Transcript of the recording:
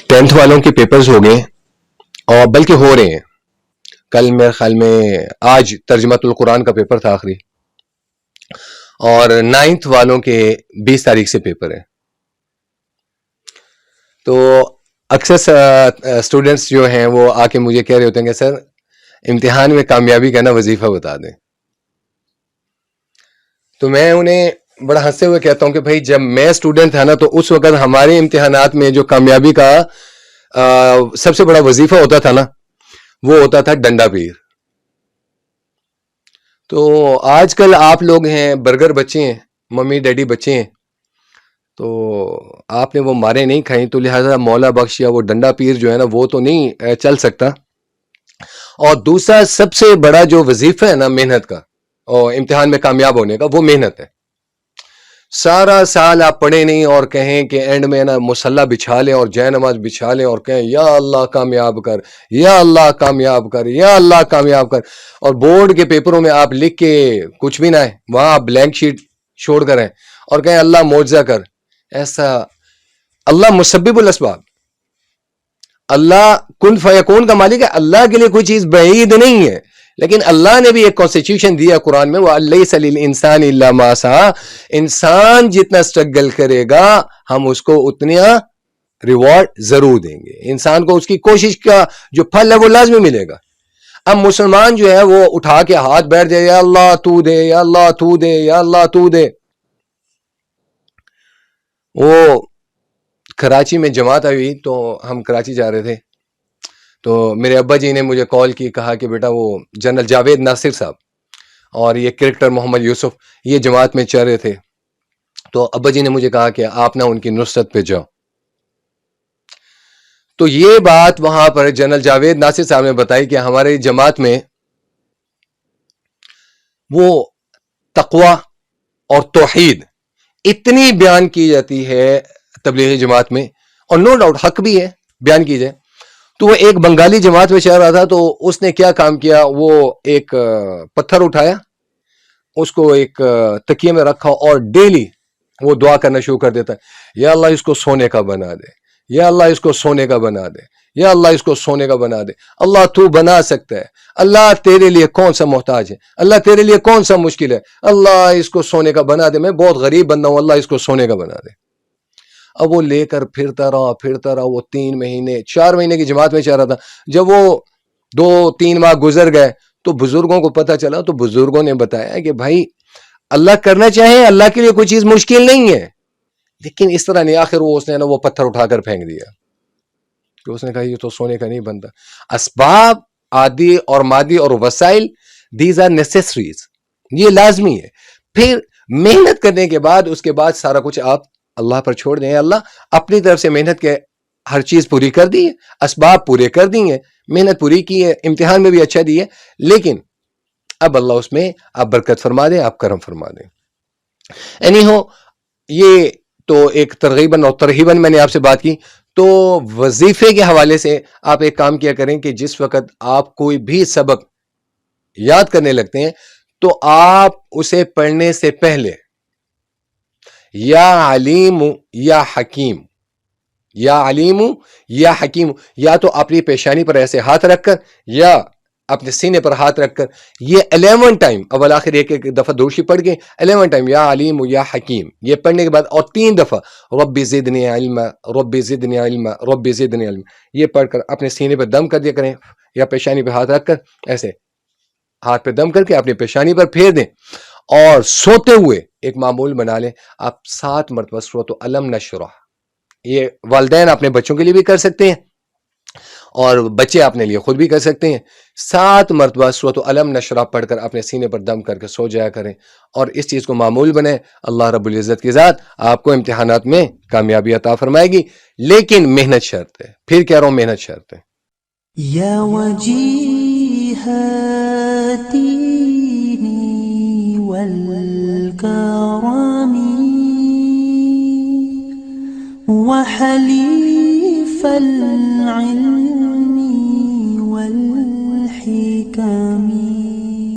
10th والوں کے papers ہو گئے اور بلکہ ہو رہے ہیں. کل میرے خیال میں آج ترجمۃ القرآن کا پیپر تھا آخری, اور 9th والوں کے 20 تاریخ سے پیپر ہے. تو اکثر اسٹوڈنٹس جو ہیں وہ آ کے مجھے کہہ رہے ہوتے ہیں کہ سر امتحان میں کامیابی کا نا وظیفہ بتا دیں. تو میں انہیں بڑا ہنستے ہوئے کہتا ہوں کہ بھائی جب میں اسٹوڈنٹ تھا نا تو اس وقت ہمارے امتحانات میں جو کامیابی کا سب سے بڑا وظیفہ ہوتا تھا نا وہ ہوتا تھا ڈنڈا پیر. تو آج کل آپ لوگ ہیں برگر بچے ہیں, ممی ڈیڈی بچے ہیں, تو آپ نے وہ مارے نہیں کھائیں, تو لہذا مولا بخش یا وہ ڈنڈا پیر جو ہے نا وہ تو نہیں چل سکتا. اور دوسرا سب سے بڑا جو وظیفہ ہے نا محنت کا اور امتحان میں کامیاب ہونے کا, وہ محنت ہے. سارا سال آپ پڑھیں نہیں اور کہیں کہ اینڈ میں نا مصلی بچھا لیں اور جے نماز بچھا لیں اور کہیں یا اللہ کامیاب کر, یا اللہ کامیاب کر, یا اللہ کامیاب کر, اور بورڈ کے پیپروں میں آپ لکھ کے کچھ بھی نہ ہے, وہاں آپ بلینک شیٹ چھوڑ کر ہیں اور کہیں اللہ معجزہ کر. ایسا اللہ مسبب الاسباب, اللہ کن فیکون کا مالک ہے, اللہ کے لیے کوئی چیز بعید نہیں ہے. لیکن اللہ نے بھی ایک کانسٹیٹیوشن دیا قرآن میں, وَلَيْسَ لِلْإِنسَانِ إِلَّا مَا سَعَىٰ, انسان جتنا سٹرگل کرے گا ہم اس کو اتنا ریوارڈ ضرور دیں گے. انسان کو اس کی کوشش کا جو پھل ہے وہ لازمی ملے گا. اب مسلمان جو ہے وہ اٹھا کے ہاتھ بیٹھ جائے, یا اللہ تو دے, یا اللہ تو دے, یا اللہ تو دے. وہ کراچی میں جماعت آئی تو ہم کراچی جا رہے تھے, تو میرے ابا جی نے مجھے کال کی, کہا کہ بیٹا وہ جنرل جاوید ناصر صاحب اور یہ کرکٹر محمد یوسف یہ جماعت میں چل رہے تھے, تو ابا جی نے مجھے کہا کہ آپ نہ ان کی نصرت پہ جاؤ. تو یہ بات وہاں پر جنرل جاوید ناصر صاحب نے بتائی کہ ہماری جماعت میں وہ تقوی اور توحید اتنی بیان کی جاتی ہے تبلیغی جماعت میں, اور نو ڈاؤٹ حق بھی ہے بیان کی جائے. تو وہ ایک بنگالی جماعت میں چل رہا تھا, تو اس نے کیا کام کیا, وہ ایک پتھر اٹھایا, اس کو ایک تکیے میں رکھا اور ڈیلی وہ دعا کرنا شروع کر دیتا ہے, یا اللہ اس کو سونے کا بنا دے, یا اللہ اس کو سونے کا بنا دے, یا اللہ اس کو سونے کا بنا دے. اللہ تو بنا سکتا ہے, اللہ تیرے لیے کون سا محتاج ہے, اللہ تیرے لیے کون سا مشکل ہے, اللہ اس کو سونے کا بنا دے, میں بہت غریب بندہ ہوں, اللہ اس کو سونے کا بنا دے. اب وہ لے کر پھرتا رہا, وہ 3 مہینے 4 مہینے کی جماعت میں چل رہا تھا. جب وہ 2-3 ماہ گزر گئے تو بزرگوں کو پتہ چلا, تو بزرگوں نے بتایا کہ بھائی اللہ کرنا چاہے, اللہ کے لیے کوئی چیز مشکل نہیں ہے, لیکن اس طرح نہیں. آخر اس نے نا وہ پتھر اٹھا کر پھینک دیا, کہ اس نے کہا یہ تو سونے کا نہیں بنتا. اسباب عادی اور مادی اور وسائل, دیز آر نیسیسریز, یہ لازمی ہے. پھر محنت کرنے کے بعد اس کے بعد سارا کچھ آپ اللہ پر چھوڑ دیں. اللہ اپنی طرف سے محنت کے ہر چیز پوری کر دی ہے, اسباب پورے کر دی ہیں, محنت پوری کی ہے, امتحان میں بھی اچھا دی ہے, لیکن اب اللہ اس میں آپ برکت فرما دیں, آپ کرم فرما دیں. اینی ہو, یہ تو ایک ترغیباً اور ترہیباً میں نے آپ سے بات کی. تو وظیفے کے حوالے سے آپ ایک کام کیا کریں کہ جس وقت آپ کوئی بھی سبق یاد کرنے لگتے ہیں تو آپ اسے پڑھنے سے پہلے یا علیم یا حکیم, یا علیم یا حکیم, یا تو اپنی پیشانی پر ایسے ہاتھ رکھ کر یا اپنے سینے پر ہاتھ رکھ کر یہ 11 ٹائم اول آخر ایک دفعہ درشی پڑھ کے 11 ٹائم یا علیم یا حکیم یہ پڑھنے کے بعد, اور 3 دفعہ رب زدنی علما رب زدنی علما رب زدنی علما یہ پڑھ کر اپنے سینے پر دم کر دیا کریں, یا پیشانی پہ ہاتھ رکھ کر ایسے ہاتھ پہ دم کر کے اپنی پیشانی پر پھیر دیں. اور سوتے ہوئے ایک معمول بنا لیں, آپ 7 مرتبہ سورۃ علم نشرح, یہ والدین اپنے بچوں کے لیے بھی کر سکتے ہیں اور بچے اپنے لیے خود بھی کر سکتے ہیں. 7 مرتبہ سورۃ علم نشرح پڑھ کر اپنے سینے پر دم کر کے سو جایا کریں, اور اس چیز کو معمول بنیں. اللہ رب العزت کی ذات آپ کو امتحانات میں کامیابی عطا فرمائے گی, لیکن محنت شرط ہے. پھر کہہ رہا ہوں محنت شرط ہے. یا وجیہتی والکرم وحلیف العلم والحکم